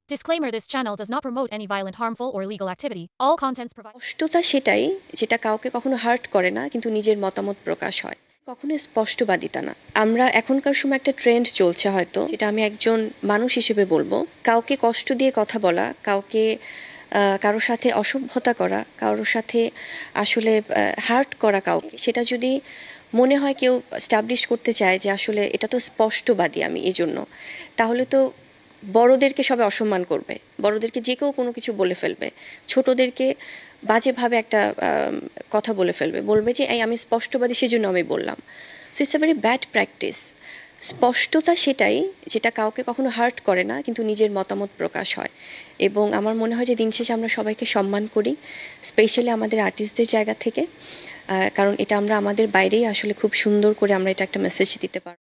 Disclaimer: This channel does not promote any violent, harmful, or illegal activity. All contents provided. স্পষ্টতা সেটাই যেটা কাউকে কখনো হার্ট করে না, কিন্তু নিজের মতামত প্রকাশ হয়। কখনো স্পষ্টবাদিতা না। আমরা এখনকার সময় একটা ট্রেন্ড চলছে, হয়তো এটা আমি একজন মানুষ হিসেবে বলবো, কাউকে কষ্ট দিয়ে কথা বলা, কাউকে কারোর সাথে অসভ্যতা করা, কারোর সাথে আসলে হার্ট করা কাউকে, সেটা যদি মনে হয় কেউ স্টাবলিশ করতে চায় যে আসলে এটা তো স্পষ্টবাদী আমি এই জন্য, তাহলে তো বড়দেরকে সবাই অসম্মান করবে, বড়দেরকে যে কেউ কোনো কিছু বলে ফেলবে, ছোটদেরকে বাজেভাবে একটা কথা বলে ফেলবে, বলবে যে এই আমি স্পষ্টবাদী সেজন্য আমি বললাম। So it's a very bad practice. স্পষ্টতা সেটাই যেটা কাউকে কখনো হার্ট করে না, কিন্তু নিজের মতামত প্রকাশ হয়। এবং আমার মনে হয় যে দিন শেষে আমরা সবাইকে সম্মান করি, স্পেশালি আমাদের আর্টিস্টদের জায়গা থেকে, কারণ এটা আমরা আমাদের বাইরেই আসলে খুব সুন্দর করে আমরা এটা একটা মেসেজ দিতে পারি।